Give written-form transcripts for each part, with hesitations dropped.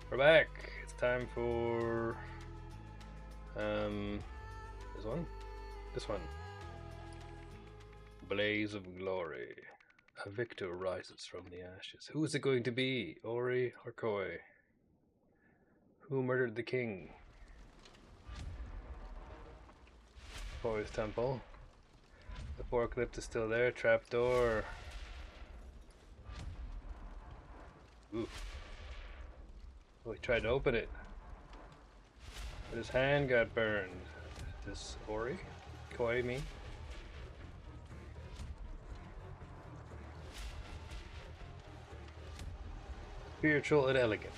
We're back. It's time for this one. This one. Blaze of Glory. A victor rises from the ashes. Who is it going to be? Ori or Koi? Who murdered the king? Koi's temple. The forklift is still there. Trapdoor. Ooh. Oh, he tried to open it. But his hand got burned. This Ori? Koi, me? Spiritual and elegant.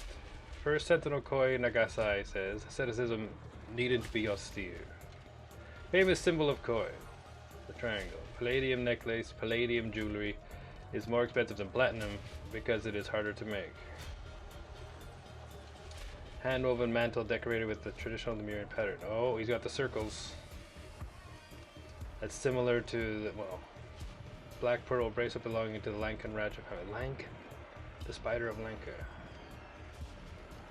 First Sentinel Koi Nagasai says, asceticism needn't to be austere. Famous symbol of Koi. The triangle. Palladium necklace, palladium jewelry is more expensive than platinum because it is harder to make. Hand-woven mantle decorated with the traditional Lemurian pattern. Oh, he's got the circles. That's similar to the, well, black pearl bracelet belonging to the Lankan Raj of Lankan? The Spider of Lanka.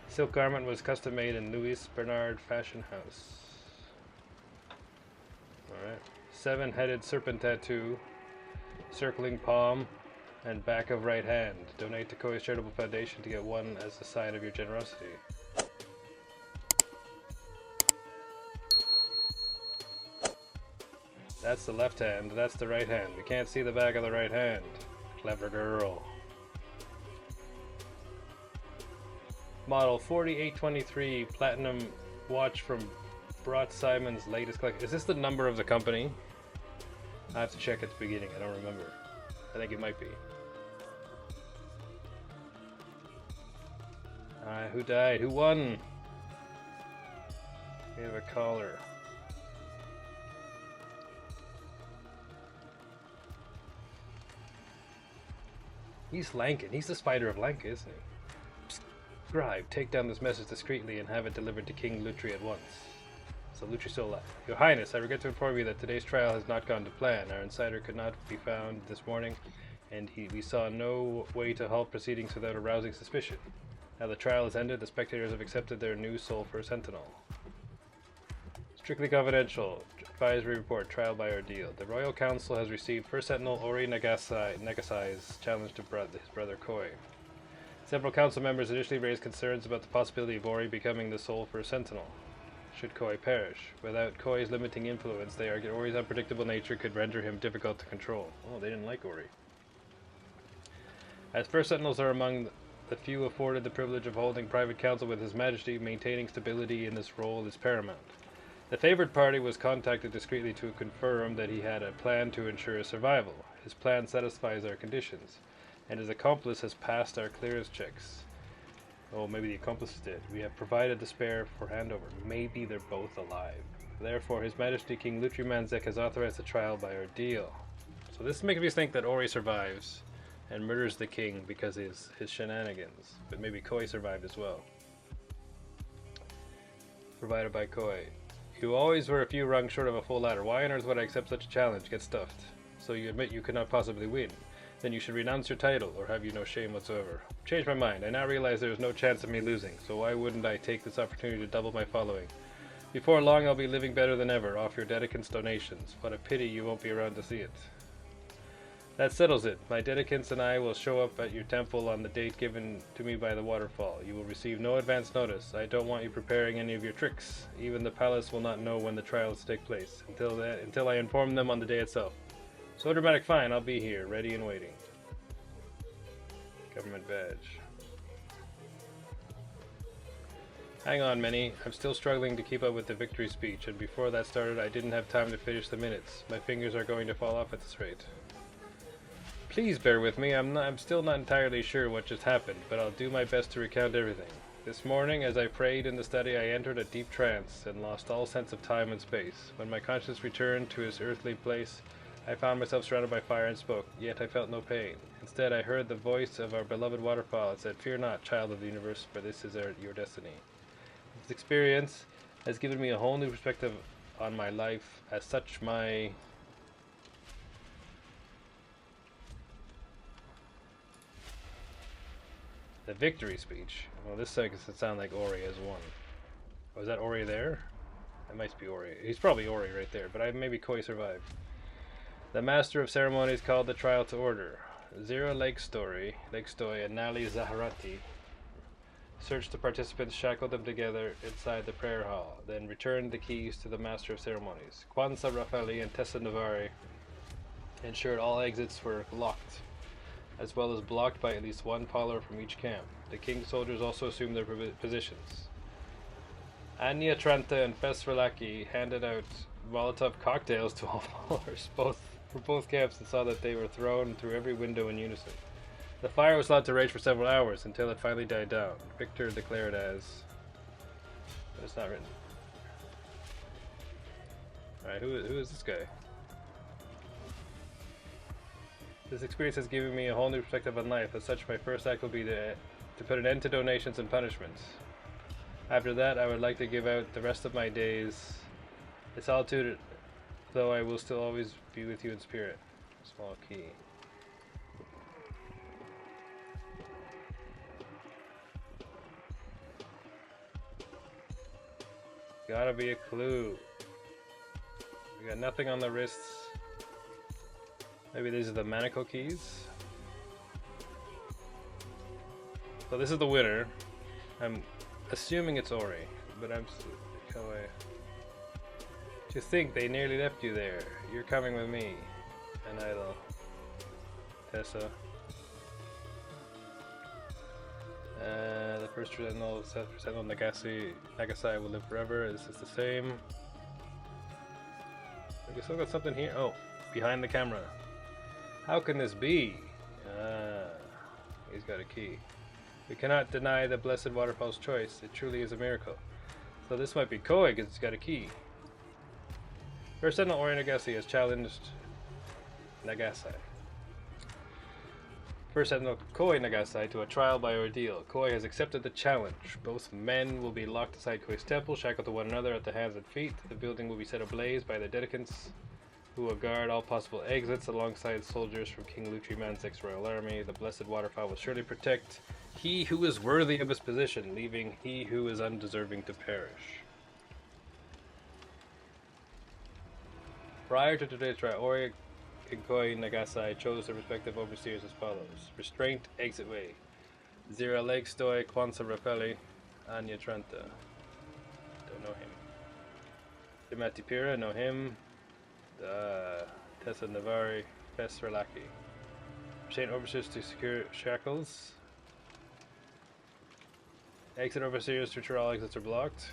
Silk garment was custom made in Louis Bernard Fashion House. Alright. 7-headed serpent tattoo. Circling palm and back of right hand. Donate to Koi's Charitable Foundation to get one as a sign of your generosity. That's the left hand, that's the right hand. We can't see the back of the right hand. Clever girl. Model 4823 Platinum watch from Brot Simon's latest collection. Is this the number of the company? I have to check at the beginning, I don't remember. I think it might be. Who died? Who won? We have a caller. He's Lankan. He's the Spider of Lanka, isn't he? Psst. Scribe, take down this message discreetly and have it delivered to King Lutri at once. So Lutri's still alive. Your Highness, I regret to inform you that today's trial has not gone to plan. Our insider could not be found this morning, and we saw no way to halt proceedings without arousing suspicion. Now the trial has ended, the spectators have accepted their new soul for Sentinel. Strictly confidential. Advisory report, trial by ordeal. The Royal Council has received First Sentinel Ori Nagasai's challenge to his brother Koi. Several council members initially raised concerns about the possibility of Ori becoming the sole First Sentinel, should Koi perish. Without Koi's limiting influence, they argue Ori's unpredictable nature could render him difficult to control. Oh, they didn't like Ori. As First Sentinels are among the few afforded the privilege of holding private counsel with His Majesty, maintaining stability in this role is paramount. The favored party was contacted discreetly to confirm that he had a plan to ensure his survival. His plan satisfies our conditions, and his accomplice has passed our clearance checks. Oh, maybe the accomplice is dead. We have provided the spare for handover. Maybe they're both alive. Therefore, His Majesty King Lutri Manzek has authorized the trial by ordeal. So this makes me think that Ori survives and murders the king because his shenanigans. But maybe Koi survived as well. Provided by Koi. You always were a few rungs short of a full ladder. Why on earth would I accept such a challenge? Get stuffed. So you admit you could not possibly win. Then you should renounce your title, or have you no shame whatsoever. Change my mind. I now realize there is no chance of me losing, so why wouldn't I take this opportunity to double my following? Before long I'll be living better than ever, off your dedicants' donations. What a pity you won't be around to see it. That settles it. My dedicants and I will show up at your temple on the date given to me by the waterfall. You will receive no advance notice. I don't want you preparing any of your tricks. Even the palace will not know when the trials take place, until I inform them on the day itself. So dramatic, fine, I'll be here, ready and waiting. Government badge. Hang on, Minnie. I'm still struggling to keep up with the victory speech, and before that started I didn't have time to finish the minutes. My fingers are going to fall off at this rate. Please bear with me. I'm still not entirely sure what just happened, but I'll do my best to recount everything. This morning, as I prayed in the study, I entered a deep trance and lost all sense of time and space. When my conscience returned to its earthly place, I found myself surrounded by fire and smoke, yet I felt no pain. Instead, I heard the voice of our beloved waterfall. It said, "Fear not, child of the universe, for this is your destiny." This experience has given me a whole new perspective on my life. As such, my The victory speech. Well, this makes it sound like Ori has won. Oh, is that Ori there? It might be Ori. He's probably Ori right there, but maybe Koi survived. The master of ceremonies called the trial to order. Zira Lakestoi and Nali Zaharati searched the participants, shackled them together inside the prayer hall, then returned the keys to the master of ceremonies. Kwanzaa Rafali and Tessa Navari ensured all exits were locked, as well as blocked by at least one follower from each camp. The king's soldiers also assumed their positions. Anya Tranta and Fesralaki handed out Molotov cocktails to all followers, for both camps, and saw that they were thrown through every window in unison. The fire was allowed to rage for several hours until it finally died down. Victor declared as... But it's not written. Alright, who is this guy? This experience has given me a whole new perspective on life. As such, my first act will be to put an end to donations and punishments. After that, I would like to give out the rest of my days in solitude, though I will still always be with you in spirit. Small key. Gotta be a clue. We got nothing on the wrists. Maybe these are the manacle keys. So this is the winner. I'm assuming it's Ori, but I'm to think they nearly left you there. You're coming with me. And Idol. Tessa. The first Sentinel, Nagasai will live forever. This is the same. We still got something here. Oh, behind the camera. How can this be? He's got a key. We cannot deny the blessed waterfall's choice. It truly is a miracle. So this might be Koi because it's got a key. First Sentinel Ori Nagasai has challenged Nagasai. First Sentinel Koi Nagasai to a trial by ordeal. Koi has accepted the challenge. Both men will be locked inside Koi's temple, shackled to one another at the hands and feet. The building will be set ablaze by the dedicants, who will guard all possible exits alongside soldiers from King Lutri Mansek's royal army. The blessed waterfall will surely protect he who is worthy of his position, leaving he who is undeserving to perish. Prior to today's trial, Ori and Koi Nagasai chose their respective overseers as follows. Restraint, exit way. Zira Lakestoi, Kwanzaa Rapelli, Anya Tranta. Don't know him. Timati Pira, know him. Tessa Navari, Fess Relaki. Restraint overseers to secure shackles. Exit overseers to ensure all exits are blocked.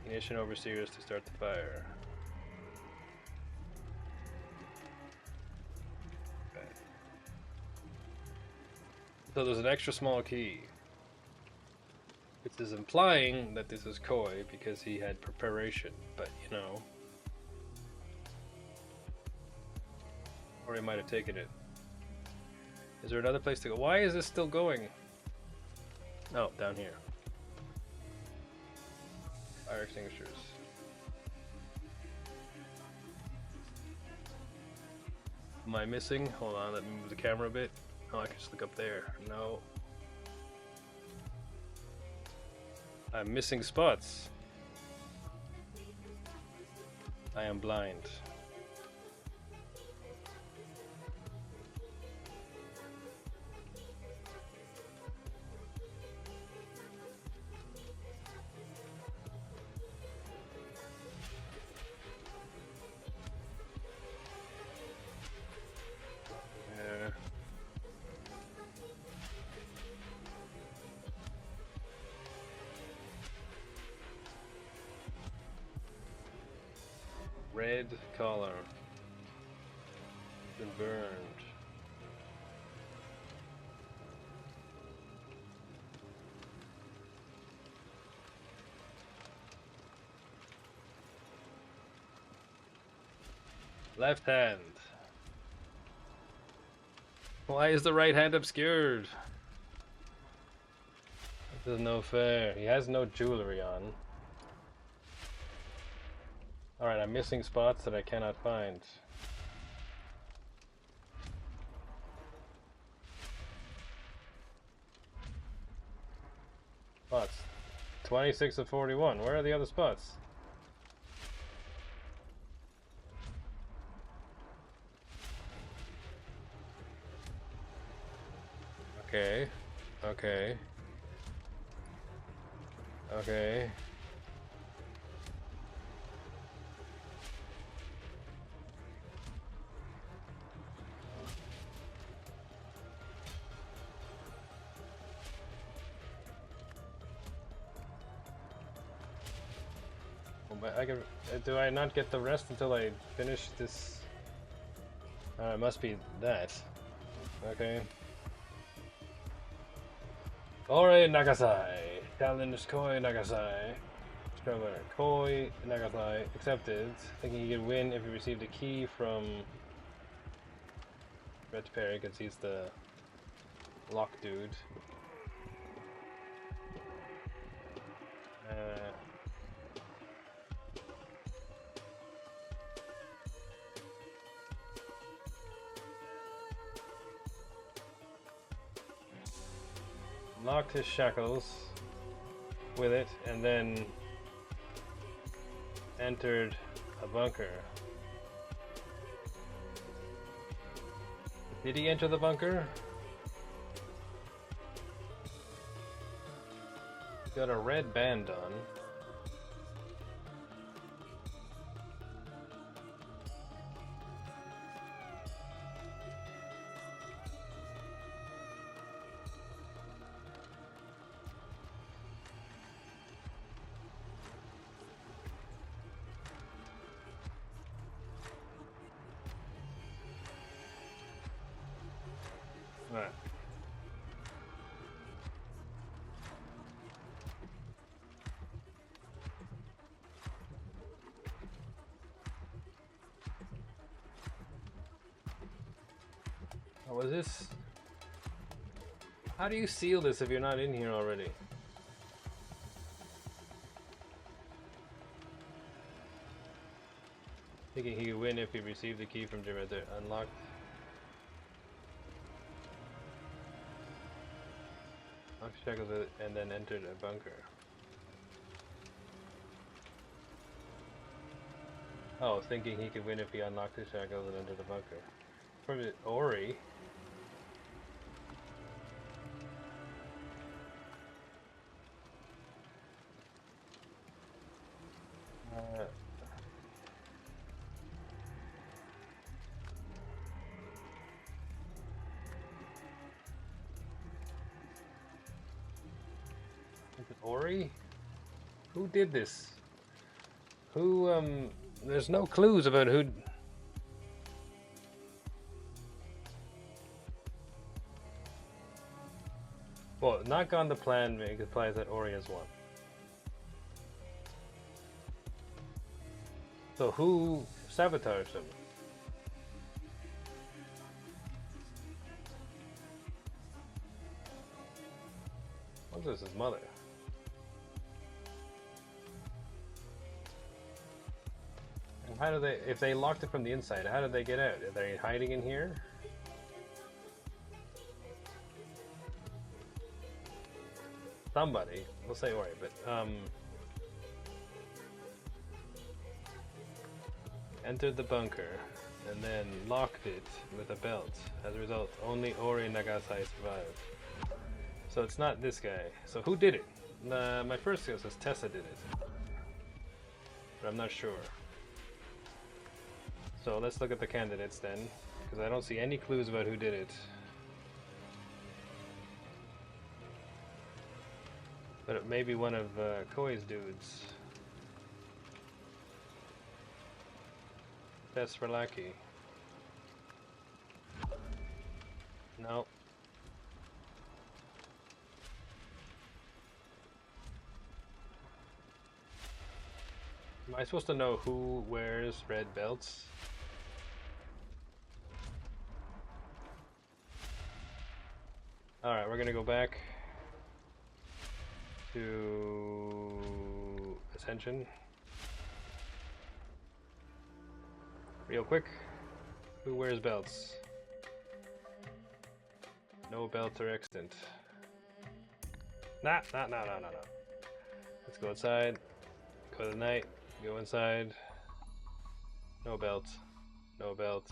Ignition overseers to start the fire. Okay. So there's an extra small key. Which is implying that this is Koi because he had preparation, but you know. Or he might have taken it. Is there another place to go? Why is this still going? Oh, down here. Fire extinguishers. Am I missing? Hold on, let me move the camera a bit. Oh, I can just look up there. No. I'm missing spots. I am blind. Red collar. Been burned. Left hand. Why is the right hand obscured? This is no fair. He has no jewelry on. Alright, I'm missing spots that I cannot find. Spots. 26 of 41. Where are the other spots? Okay. Okay. Okay. I can, do I not get the rest until I finish this? It must be that. Okay. Ore Nagasai. Challenge Koi Nagasai. Struggler. Koi Nagasai. Accepted. Thinking he could win if he received a key from Red Perry because he's the lock dude. Locked his shackles with it and then entered a bunker. Did he enter the bunker? Got a red band on. Right. Oh, was this? How do you seal this if you're not in here already? Thinking he could win if he received the key from Jim right there. Unlocked. Locked shackles and then entered a bunker. Oh, thinking he could win if he unlocked his shackles and entered the bunker. From Ori. Is it Ori? Who did this? Who, there's no clues about who... Well, not gone to plan implies that Ori has won. So who sabotaged him? What's this, his mother? And how do they, if they locked it from the inside, how did they get out? Are they hiding in here? Somebody, we'll say Ori, but entered the bunker and then locked it with a belt. As a result, only Ori Nagasai survived. So it's not this guy. So who did it? My first guess is Tessa did it, but I'm not sure. So let's look at the candidates then, because I don't see any clues about who did it. But it may be one of Koi's dudes. That's for Lucky. No. Am I supposed to know who wears red belts? Alright, we're gonna go back to Ascension. Real quick. Who wears belts? No belts are extant. Nah. Let's go outside. Go to the night. Go inside. No belt. No belt.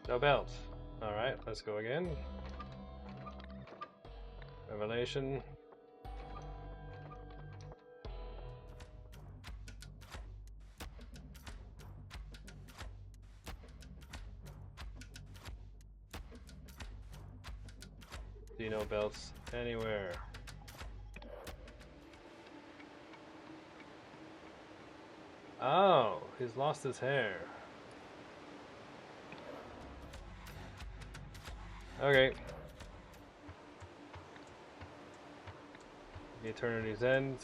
No belt. Alright, let's go again. Revelation. See no belts anywhere. Oh, he's lost his hair. Okay. The Eternity's End.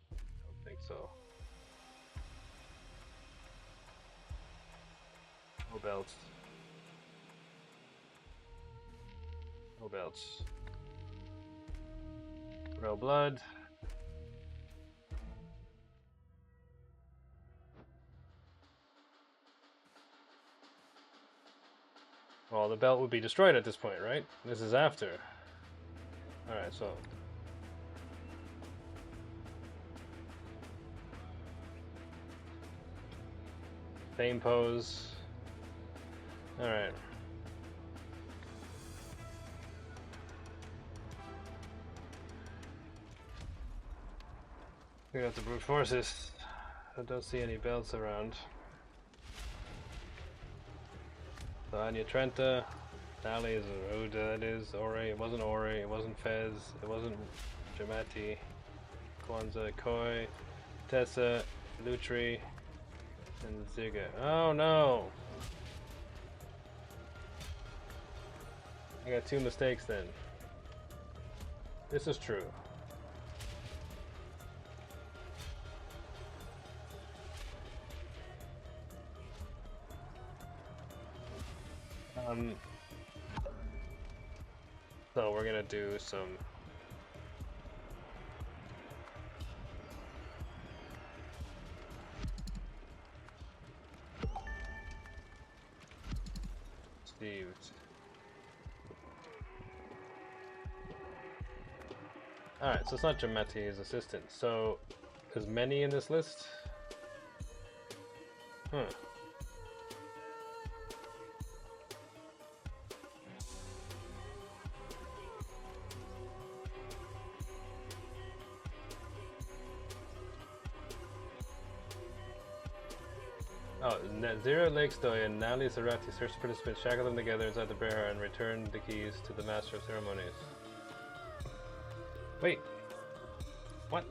Don't think so. No belts. No belts. Real blood. Well, the belt would be destroyed at this point, right? This is after. Alright, so. Same pose. Alright. We're gonna have to brute force this. I don't see any belts around. So Anya Trenta, Nali is who that is, Ore, it wasn't Ore, it wasn't Fez, it wasn't Jamati, Kwanzaa, Koi, Tessa, Lutri, and Ziga. Oh no! I got two mistakes then. This is true. So we're gonna do some Steve. Alright, so it's not Jamati, his assistant. So there's many in this list? Huh. Oh, Zero Lakestoy and Nali Zarati search participants, shackle them together inside the bear and return the keys to the Master of Ceremonies. Wait. What?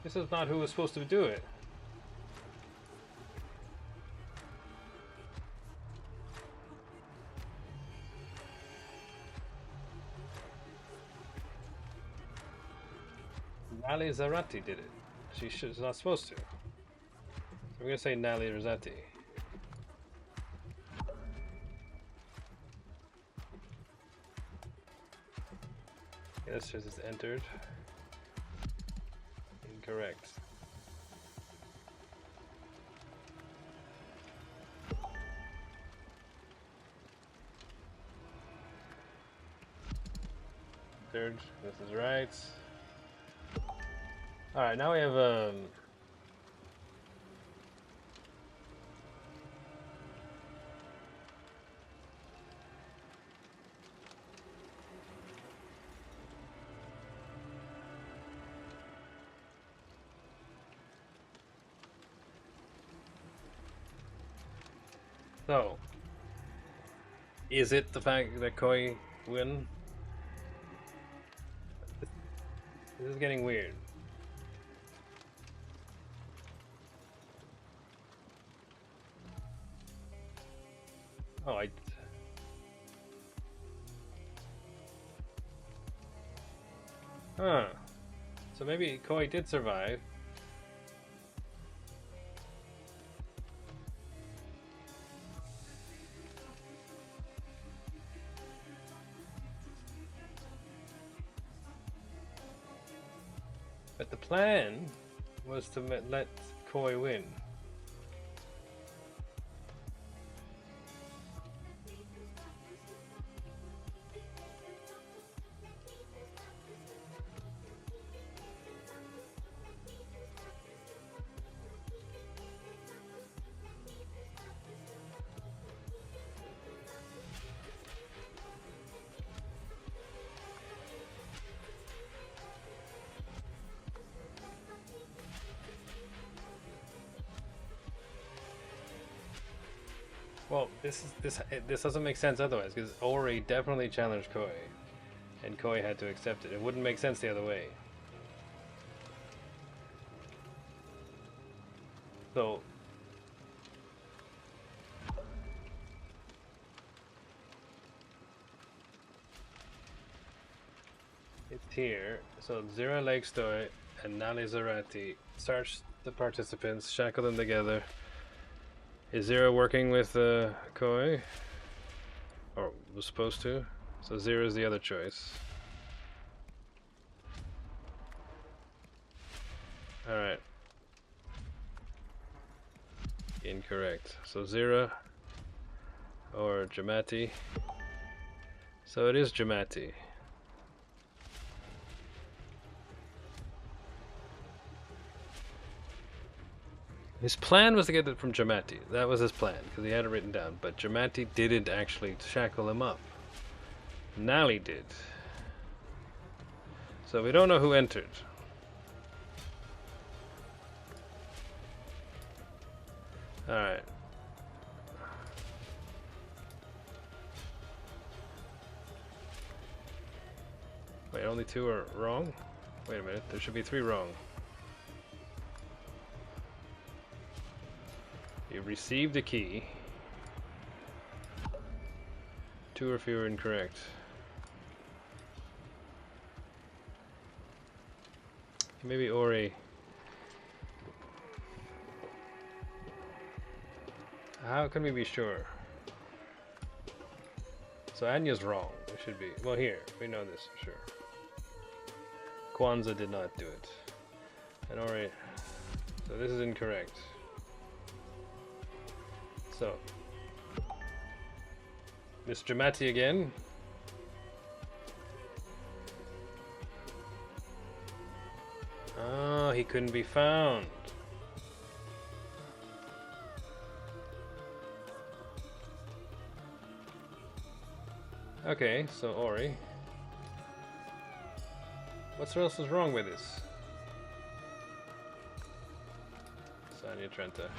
This is not who was supposed to do it. Nali Zarati did it. She's not supposed to. So we're gonna say Nali Rosati. Yes, just is entered. Incorrect. Third, this is right. Alright, now we have so is it the fact that Koi win? This is getting weird. Oh, Huh. So maybe Koi did survive. But the plan was to let Koi win. Well, this doesn't make sense otherwise, because Ori definitely challenged Koi, and Koi had to accept it. It wouldn't make sense the other way. So it's here. So Zira Lake Stoy and Nali Zarati search the participants, shackle them together. Is Zira working with Koi? Or was supposed to? So Zira is the other choice. Alright. Incorrect. So Zira or Jamati. So it is Jamati. His plan was to get it from Jamati. That was his plan, because he had it written down. But Jamati didn't actually shackle him up. Nali did. So we don't know who entered. Alright. Wait, only 2 are wrong? Wait a minute, there should be 3 wrong. You received a key. 2 or fewer incorrect. Maybe Ori. How can we be sure? So Anya's wrong. It should be. Well, here. We know this for sure. Kwanzaa did not do it. And Ori. So this is incorrect. So, Miss Jamati again. Oh, he couldn't be found. Okay, so Ori. What else is wrong with this? Sanya Trenta.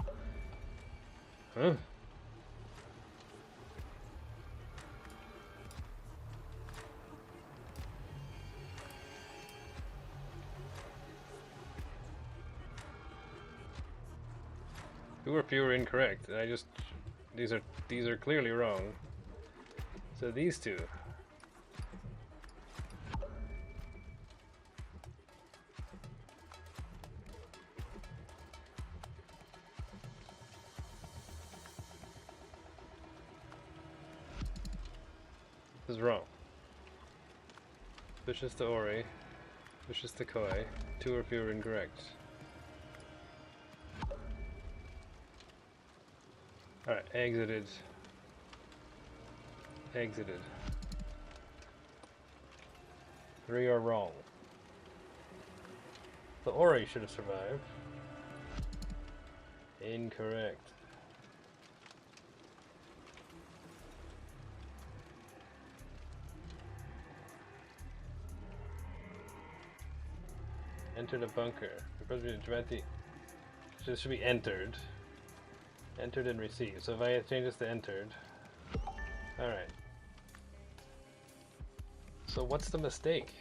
Huh? Two or fewer incorrect. These are clearly wrong. So these 2. This is wrong. Switches to Ori. Switches to Koi. 2 or fewer incorrect. Alright, exited. Exited. 3 are wrong. The Ori should have survived. Incorrect. Entered a bunker. This should be entered. Entered and received. So if I change this to entered. Alright. So what's the mistake?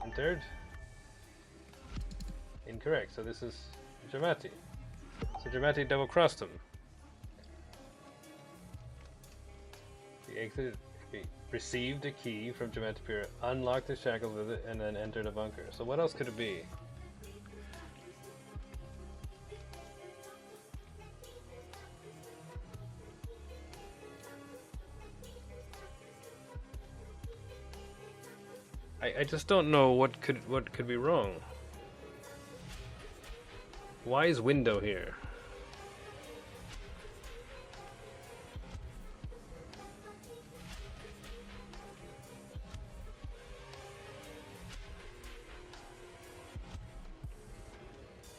Entered? Incorrect. So this is Jamati. So Jamati double crossed him. He exited. He received a key from Jamati Pira, unlocked his shackles with it, and then entered a bunker. So what else could it be? I just don't know what could be wrong. Why is window here?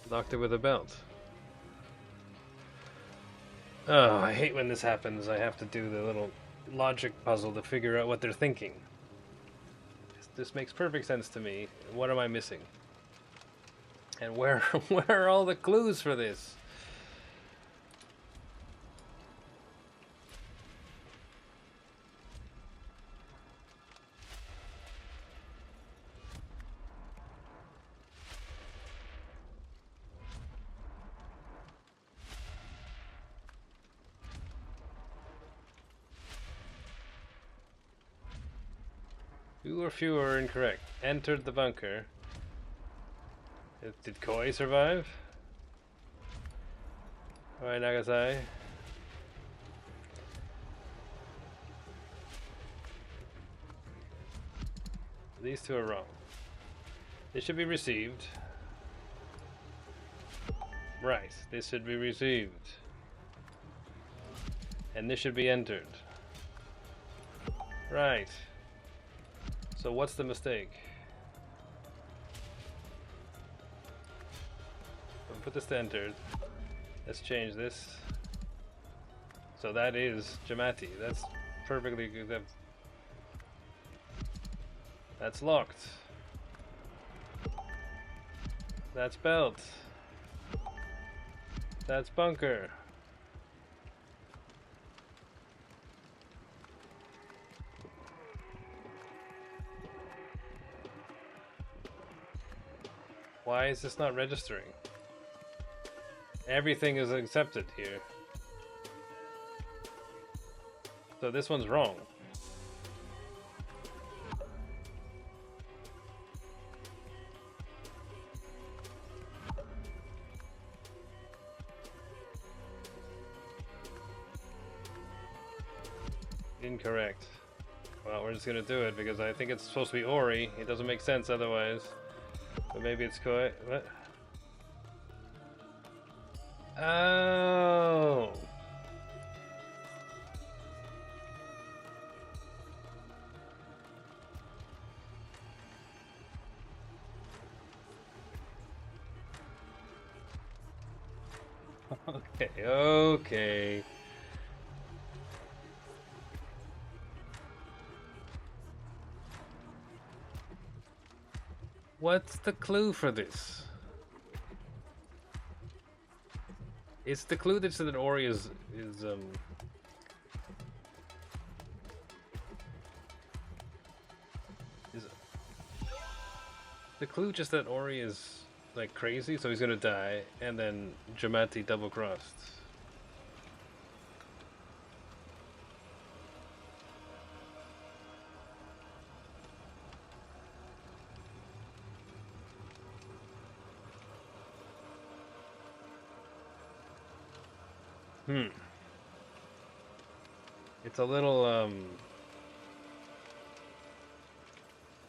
Locked it with a belt. Oh, I hate when this happens. I have to do the little logic puzzle to figure out what they're thinking. This makes perfect sense to me. What am I missing? And where are all the clues for this? Two or fewer are incorrect. Entered the bunker. Did Koi survive? Alright, Nagasai. These two are wrong. This should be received. Right, this should be received. And this should be entered. Right. So what's the mistake? We'll put this to entered. Let's change this. So that is Jamati. That's perfectly good. That's locked. That's belt. That's bunker. Why is this not registering? Everything is accepted here. So this one's wrong. Incorrect. Well, we're just gonna do it because I think it's supposed to be Ori. It doesn't make sense otherwise. But maybe it's Koi. What? Oh. Okay, okay. What's the clue for this? It's the clue that said that Ori is the clue just that Ori is like crazy, so he's gonna die, and then Jamati double crossed. It's a little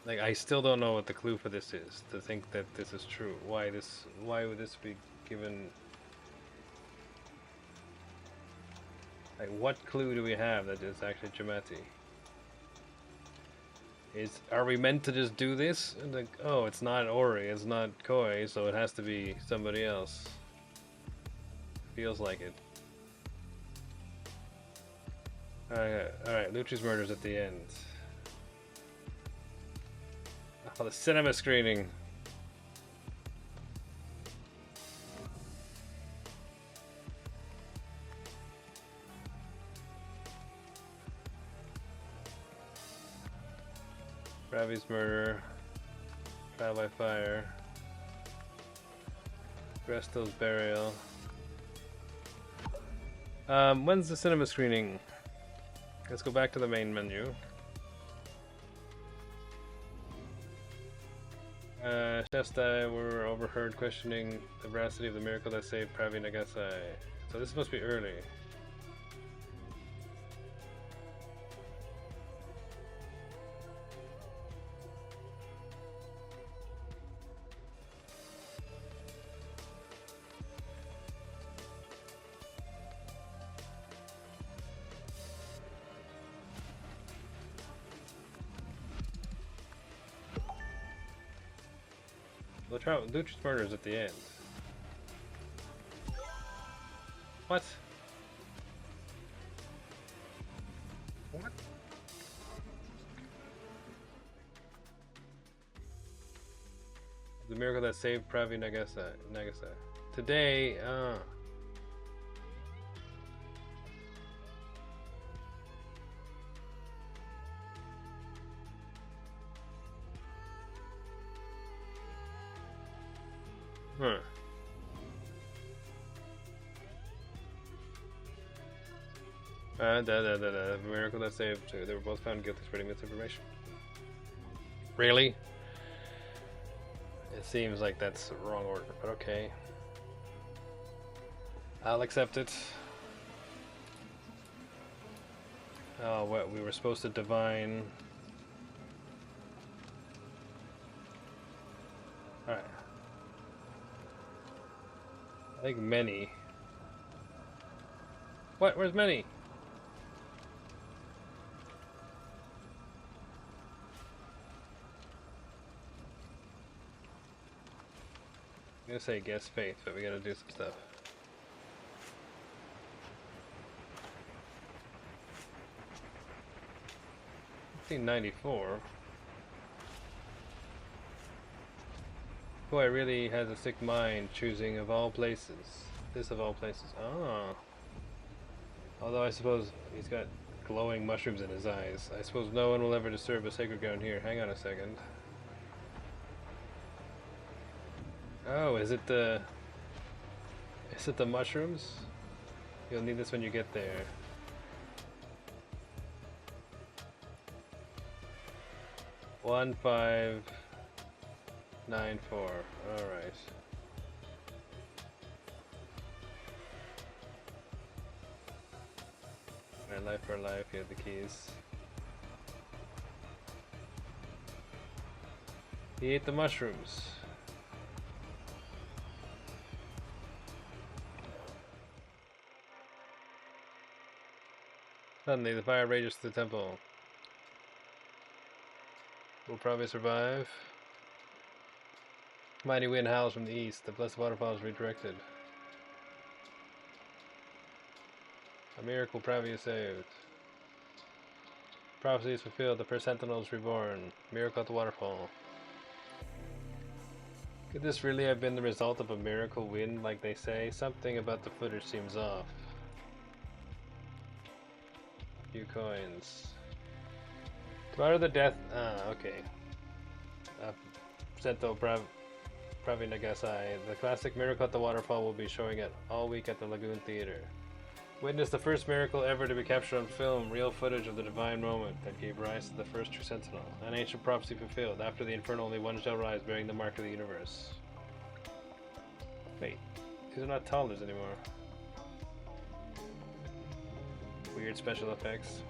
like I still don't know what the clue for this is to think that this is true. Why would this be given? Like what clue do we have that it's actually Jamati? Are we meant to just do this? And like, oh, it's not Ori, it's not Koi, so it has to be somebody else. Feels like it. Alright, Lucci's murder's at the end. Oh, the cinema screening. Ravi's murder. Trial by fire. Bresto's burial. When's the cinema screening? Let's go back to the main menu. Shestai were overheard questioning the veracity of the miracle that saved Pravi Nagasai. So this must be early. Lucius murders at the end. What? What? The miracle that saved Pravi Nagasa. Today, huh. The miracle that saved. They were both found guilty of spreading misinformation. Really? It seems like that's the wrong order, but okay. I'll accept it. Oh, what? We were supposed to divine. Alright. I think many. What? Where's many? I'm gonna say guess faith, but we gotta do some stuff. 1994. Boy really has a sick mind, choosing of all places. This of all places. Ah. Although I suppose he's got glowing mushrooms in his eyes. I suppose no one will ever disturb a sacred ground here. Hang on a second. Oh, is it the mushrooms? You'll need this when you get there. One 594. All right. And life for life. You have the keys. He ate the mushrooms. Suddenly, the fire rages through the temple. We'll probably survive. Mighty wind howls from the east. The blessed waterfall is redirected. A miracle probably is saved. Prophecy is fulfilled. The first sentinel is reborn. Miracle at the waterfall. Could this really have been the result of a miracle wind, like they say? Something about the footage seems off. Few coins. Tomorrow the death. Okay. Sento Pravi Nagasai. The classic Miracle at the Waterfall will be showing it all week at the Lagoon Theater. Witness the first miracle ever to be captured on film, real footage of the divine moment that gave rise to the first true sentinel. An ancient prophecy fulfilled. After the inferno, only one shall rise, bearing the mark of the universe. Wait, these are not tallers anymore. Weird special effects.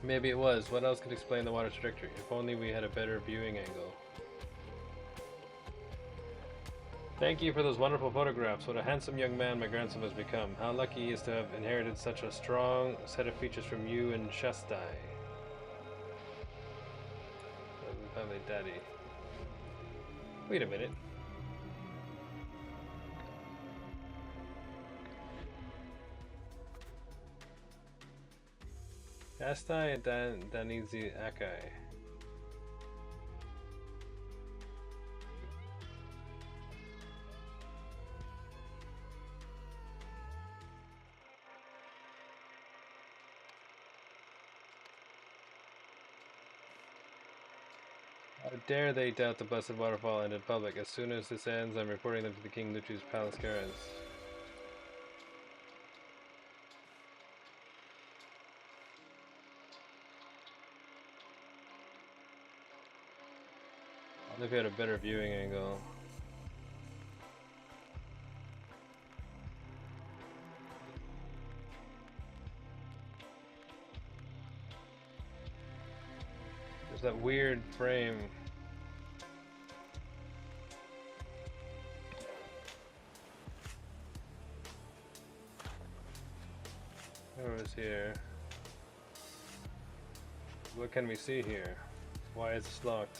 Maybe it was. What else could explain the water trajectory? If only we had a better viewing angle. Thank you for those wonderful photographs. What a handsome young man my grandson has become. How lucky he is to have inherited such a strong set of features from you and Shastai. Family daddy. Wait a minute. Shastai and Danizi Akai. How dare they doubt the blessed waterfall and in public. As soon as this ends, I'm reporting them to the King Luchu's palace guards. Look at a better viewing angle. There's that weird frame. What was here? What can we see here? Why is this locked?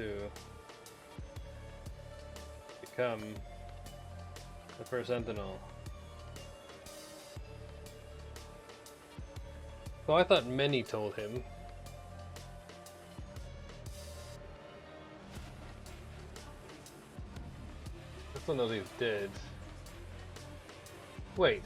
to become the first sentinel. So I thought many told him. This one knows he's dead. Wait.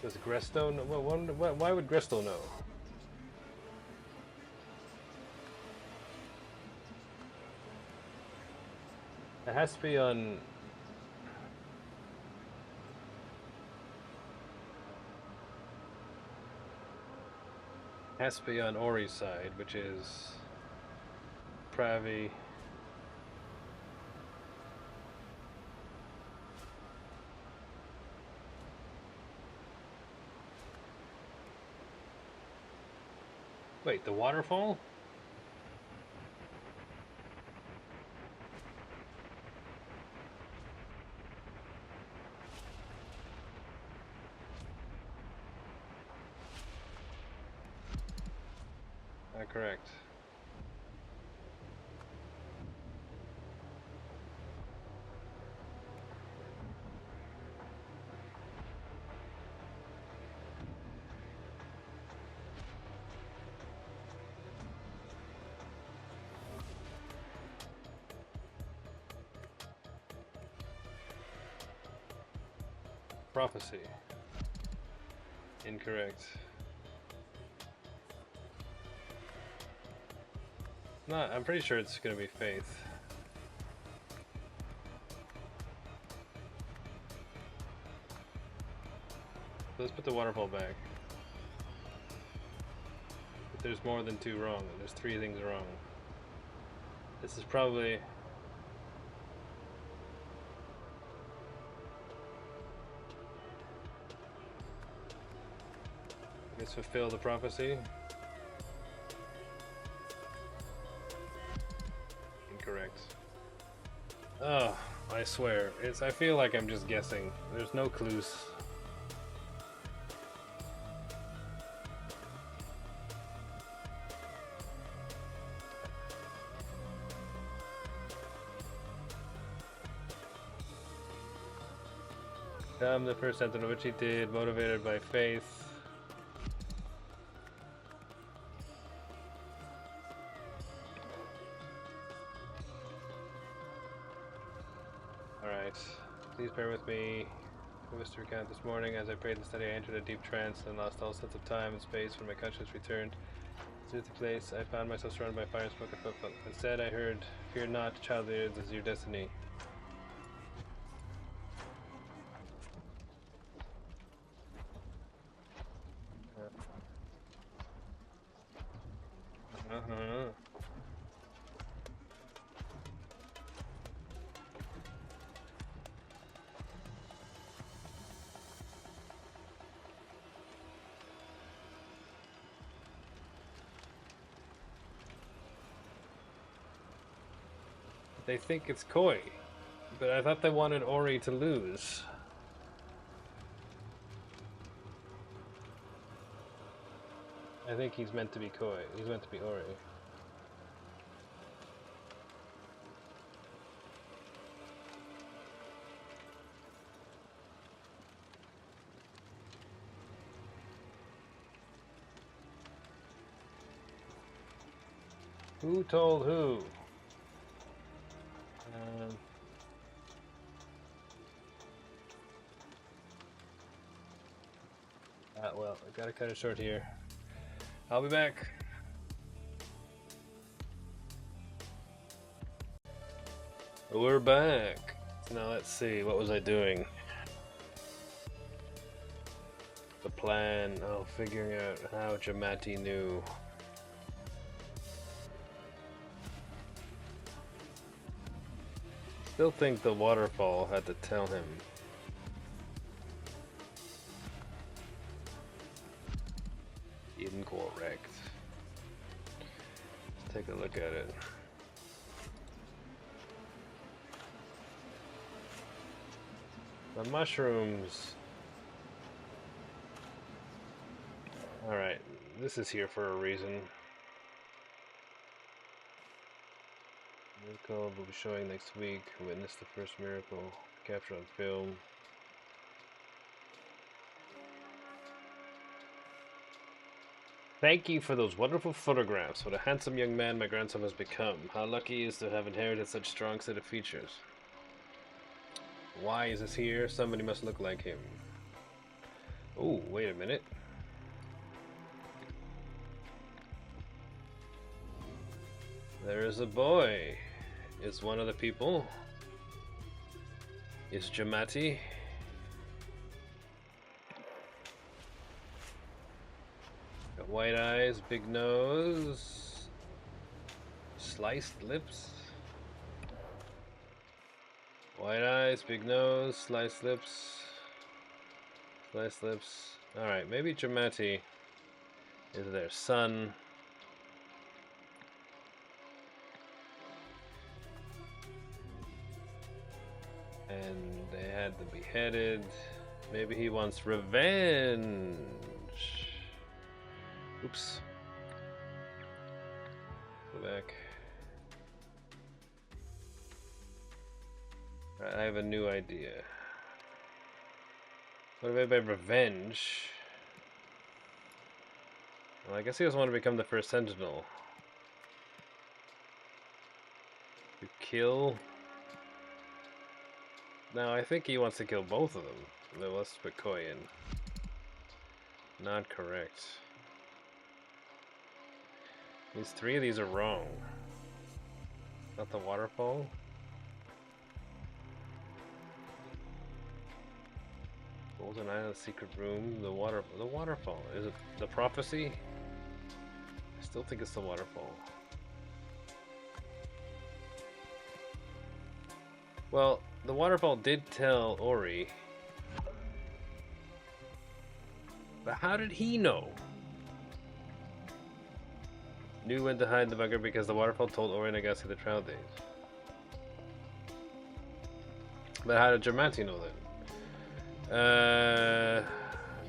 Does Gresto know? Why would Gresto know? It has to be on... Has to be on Ori's side, which is... Pravi. Wait, the waterfall? Correct. Prophecy. Incorrect. No, I'm pretty sure it's gonna be faith. Let's put the waterfall back. But there's more than 2 wrong. There's 3 things wrong. This is probably... I guess fulfill the prophecy. Incorrect. Oh, I swear. I feel like I'm just guessing. There's no clues. The first sentinel, which he did, motivated by faith. Alright, please bear with me. I wish to recount this morning. As I prayed and studied, I entered a deep trance and lost all sense of time and space when my conscience returned to the place. I found myself surrounded by fire and smoke and footfall. Instead, I heard, "Fear not, child leader, this is your destiny." They think it's Koi, but I thought they wanted Ori to lose. I think he's meant to be Koi. He's meant to be Ori. Who told who? Well, I gotta cut it short here. I'll be back. We're back. Now let's see, what was I doing? The plan, oh, figuring out how Jamati knew. Still think the waterfall had to tell him. Incorrect. Let's take a look at it. The mushrooms. Alright, this is here for a reason. Miracle will be showing next week. Witness the first miracle. Capture on film. Thank you for those wonderful photographs. What a handsome young man my grandson has become. How lucky he is to have inherited such strong set of features. Why is this here? Somebody must look like him. Oh, wait a minute. There is a boy. Is one of the people. Is Jamati. Got white eyes, big nose, sliced lips. White eyes, big nose, sliced lips. Sliced lips. Alright, maybe Jamati is their son. And they had them beheaded. Maybe he wants revenge. Oops. Go back. Right, I have a new idea. What do I mean by revenge? Well, I guess he doesn't want to become the first sentinel. To kill. No, I think he wants to kill both of them. No, let's put Koi in. Not correct. These three of these are wrong. Not the waterfall. Golden Island secret room. The waterfall. Is it the prophecy? I still think it's the waterfall. Well, the waterfall did tell Ori. But how did he know? Knew when to hide the bunker because the waterfall told Ori and Agassi the trial days. But how did Jamati know then?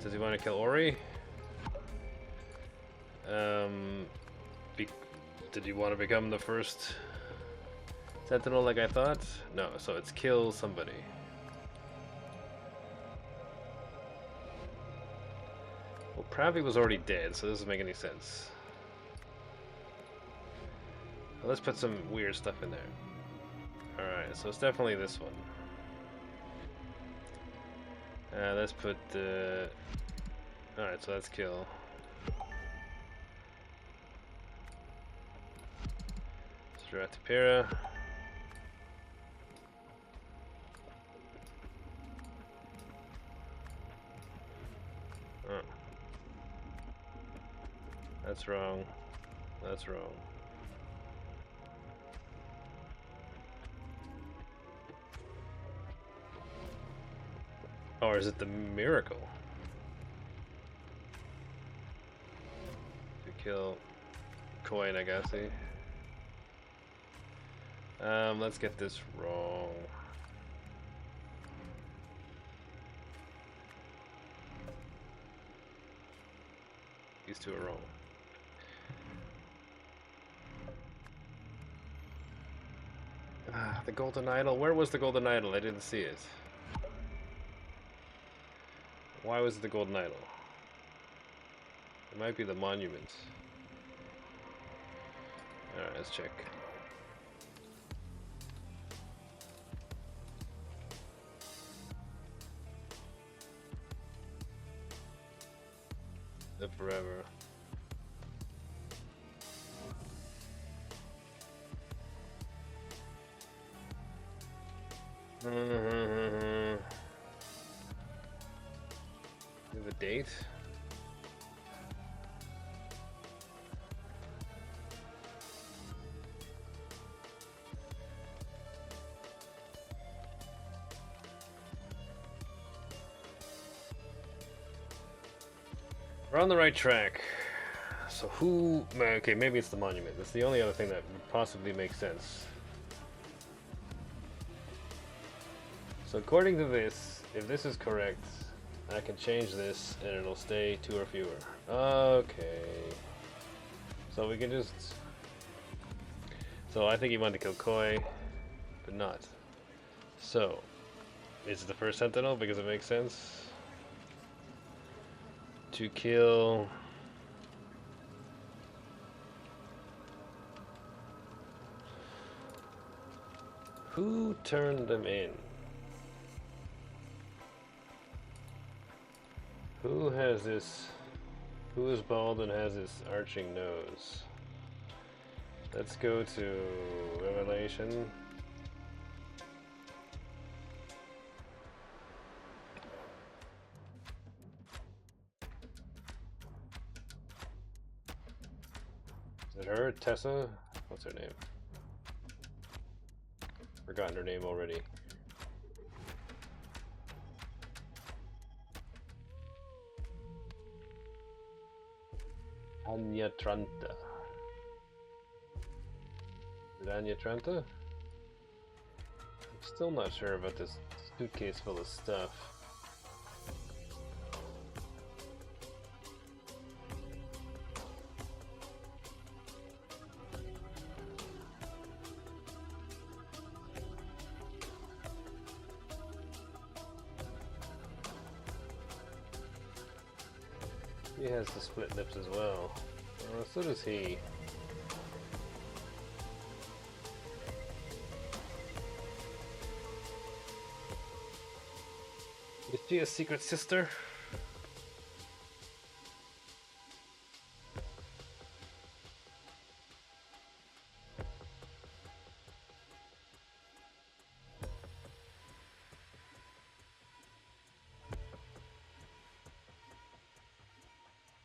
Does he want to kill Ori? Did he want to become the first sentinel like I thought? No, so it's kill somebody. Well, Pravi was already dead, so this doesn't make any sense. Well, let's put some weird stuff in there. Alright, so it's definitely this one. Let's put alright, so let's kill. Stratopera. Oh. That's wrong. That's wrong. Or is it the miracle? To kill Koi and Agassi. Let's get this wrong. These two are wrong. The golden idol. Where was the golden idol? I didn't see it. Why was it the golden idol? It might be the monument. Alright, let's check. Live forever. Do you have a date? We're on the right track. So who... Okay, maybe it's the monument. That's the only other thing that would possibly make sense. So according to this, if this is correct, I can change this and it'll stay 2 or fewer. Okay. So we can just... So I think he wanted to kill Koi, but not. So, is it the first Sentinel because it makes sense? To kill... Who turned them in? Who has this... Who is bald and has this arching nose? Let's go to Revelation. Is it her? Tessa? What's her name? Forgotten her name already. Anya Tranta. Is it Anya Tranta? I'm still not sure about this suitcase full of stuff. He has the split lips as well. So does he. Is she a secret sister?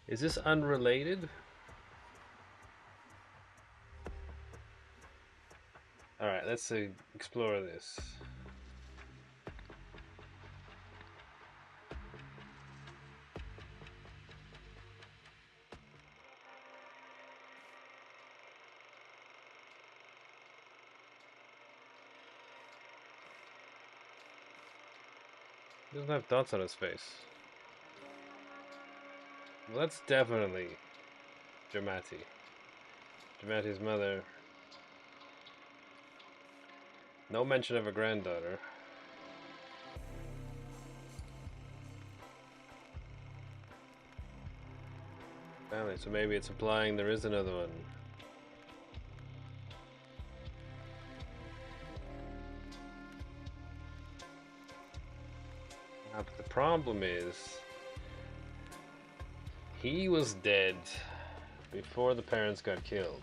Is this unrelated? Alright, let's explore this. He doesn't have dots on his face. Well, that's definitely Dramati. Dramati's mother. No mention of a granddaughter. Family, so maybe it's implying there is another one. But the problem is, he was dead before the parents got killed.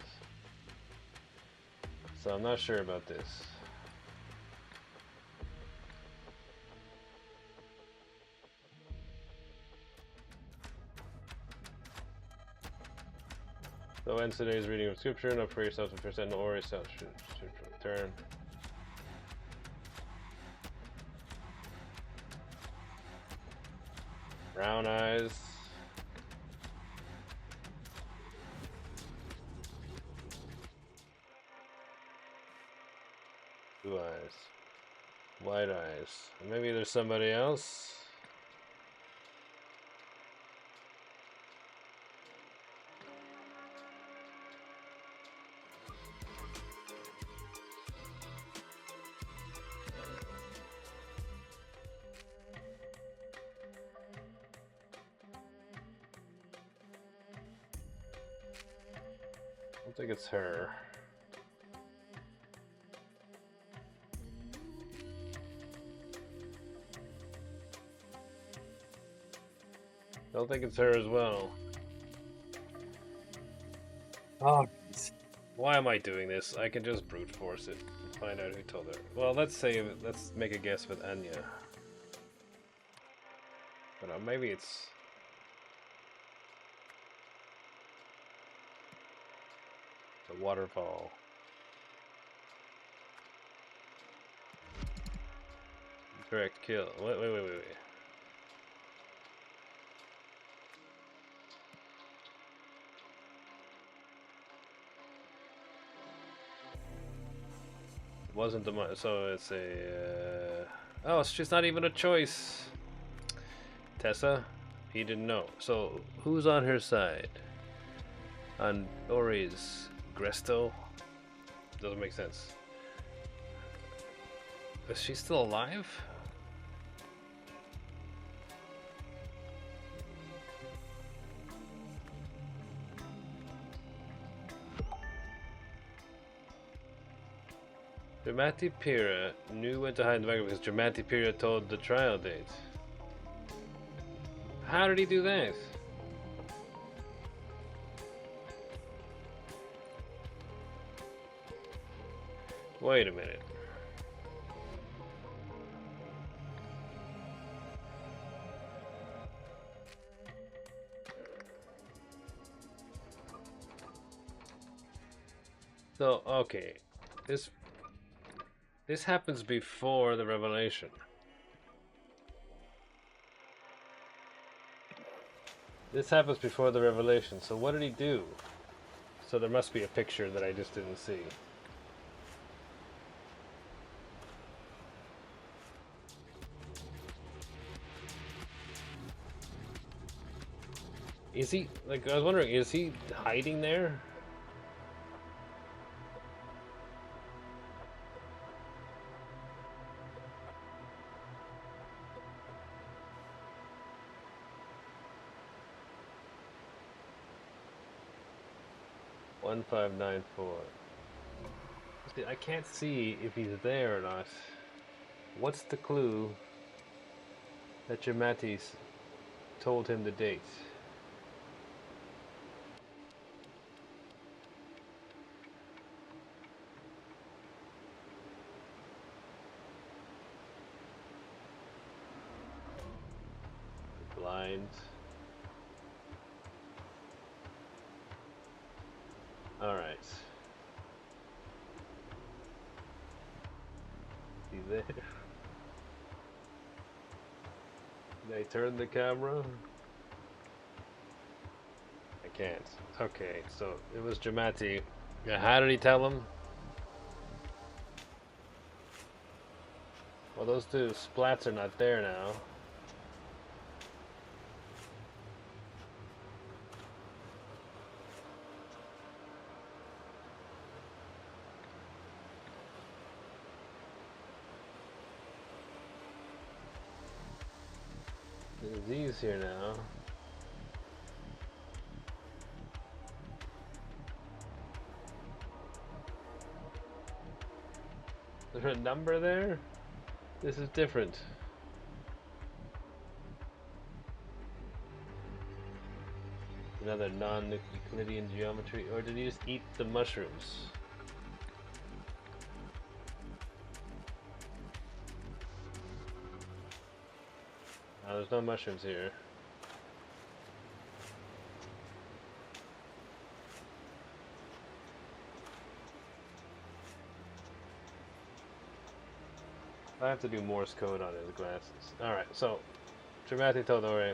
So I'm not sure about this. So ends today's reading of scripture, and pray yourself to percent or yourself should return. Brown eyes. Blue eyes. White eyes. Maybe there's somebody else. I don't think it's her. I don't think it's her as well. Oh, why am I doing this? I can just brute force it and find out who told her. Well, let's make a guess with Anya. But maybe it's... the waterfall. Correct kill. Wait. Wasn't the so it's a oh, she's not even a choice. Tessa? He didn't know. So, who's on her side? On Ori's Gresto? Doesn't make sense. Is she still alive? Dramati Pira knew when to hide in the background because Dramati Pira told the trial date. How did he do that? Wait a minute. So, okay. This happens before the revelation. This happens before the revelation. So what did he do? So there must be a picture that I just didn't see. Is he, like, I was wondering, is he hiding there? One 1594. See, I can't see if he's there or not. What's the clue that Jamatis told him the date? Blind. Alright. Is he there? Did I turn the camera? I can't. Okay, so it was Jamati. Yeah, how did he tell him? Well, those two splats are not there now. There's these here now. Is there a number there? This is different. Another non-Euclidean geometry, or did he just eat the mushrooms? Oh, there's no mushrooms here. I have to do Morse code on his glasses. Alright, so Dramati told Ore.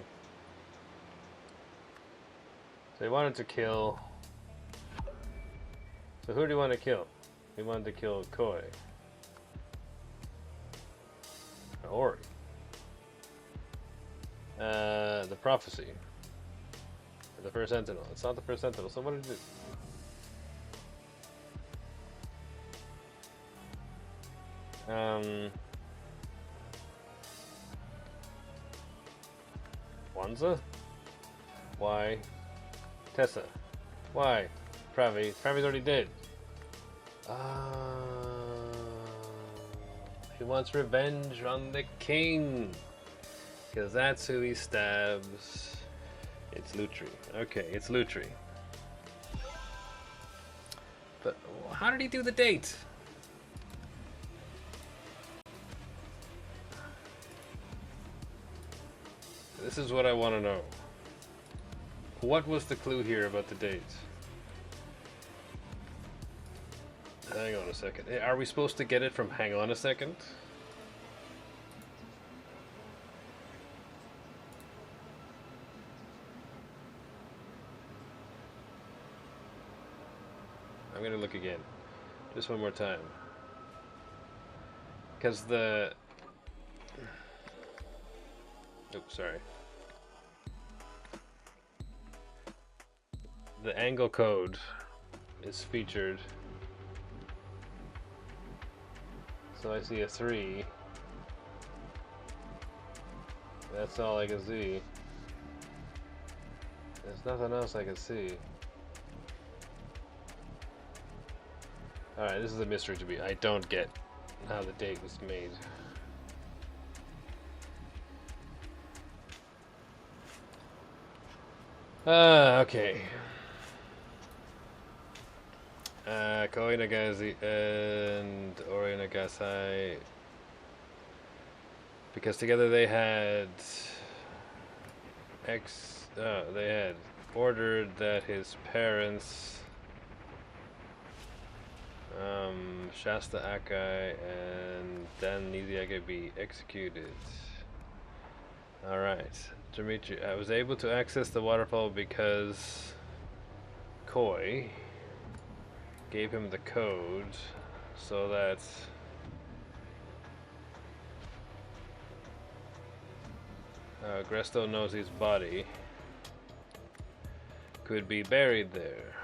So he wanted to kill. So who do you want to kill? He wanted to kill Koi. Or Ori. The prophecy. Or the first sentinel. It's not the first sentinel, so what did it do? Wanza? Why? Tessa? Why? Pravi? Pravi's already dead. He wants revenge on the king. Because that's who he stabs. It's Lutri. Okay, it's Lutri. But how did he do the date? This is what I want to know. What was the clue here about the date? Hang on a second. Are we supposed to get it from hang on a second? I'm gonna look again. Just one more time. Because the... Oops, sorry. the angle code is featured. So I see a 3. That's all I can see. There's nothing else I can see. Alright, this is a mystery to me. I don't get how the date was made. Okay. Koi Nagazi and Ori Nagasai, because together they had they had ordered that his parents, Shasta Akai and Dan Niziaga, be executed. Alright, Dimitri, I was able to access the waterfall because Koi gave him the code so that Gresto knows his body could be buried there.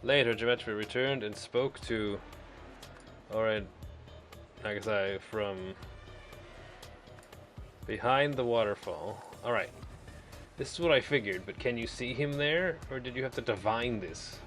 Later, Geometry returned and spoke to Oren Nagasai from behind the waterfall. Alright, this is what I figured, but can you see him there, or did you have to divine this?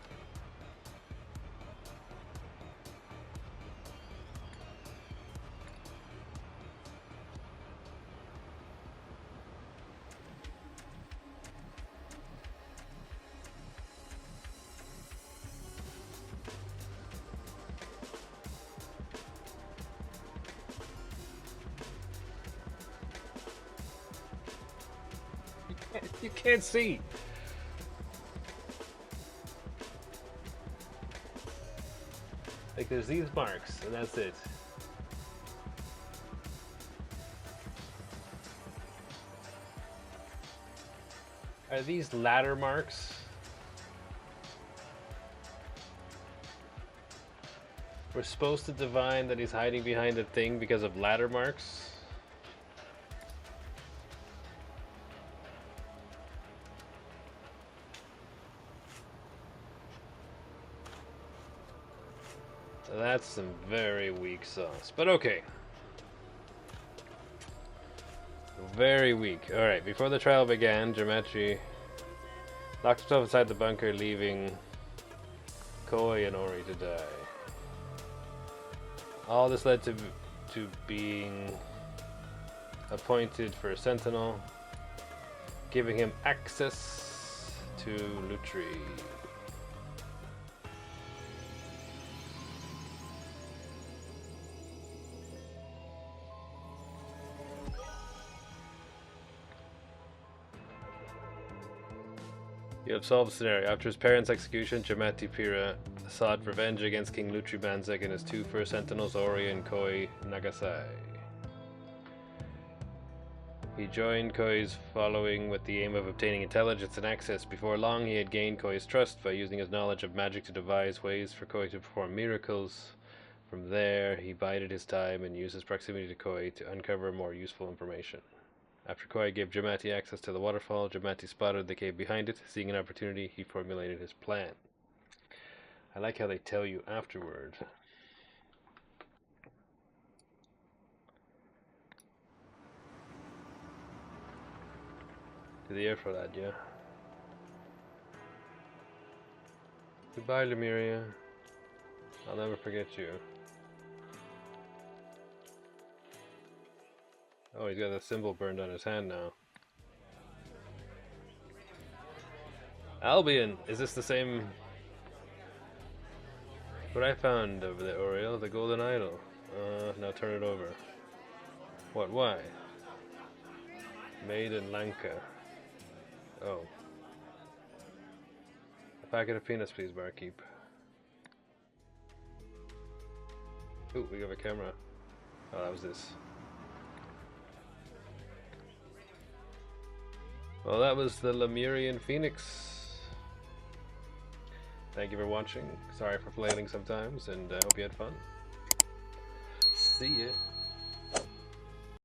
You can't see. Like, there's these marks, and that's it. Are these ladder marks? We're supposed to divine that he's hiding behind a thing because of ladder marks? That's some very weak sauce, but okay. Very weak. Alright, before the trial began, Geometry locked himself inside the bunker, leaving Koi and Ori to die. All this led to being appointed for a sentinel, giving him access to Lutri. You have solved the scenario. After his parents' execution, Jamati Pira sought revenge against King Lutri Banzek and his two first sentinels, Ori and Koi Nagasai. He joined Koi's following with the aim of obtaining intelligence and access. Before long, he had gained Koi's trust by using his knowledge of magic to devise ways for Koi to perform miracles. From there, he bided his time and used his proximity to Koi to uncover more useful information. After Koi gave Jamati access to the waterfall, Jamati spotted the cave behind it. Seeing an opportunity, he formulated his plan. I like how they tell you afterward. To the air for that, yeah. Goodbye, Lemuria. I'll never forget you. Oh, he's got the symbol burned on his hand now. Albion! Is this the same... What I found over there, Oriel? The golden idol. Now turn it over. What, why? Made in Lanka. Oh. A packet of peanuts, please, barkeep. Ooh, we have a camera. Oh, that was this. Well, that was the Lemurian Phoenix. Thank you for watching. Sorry for flailing sometimes, and I hope you had fun. See ya.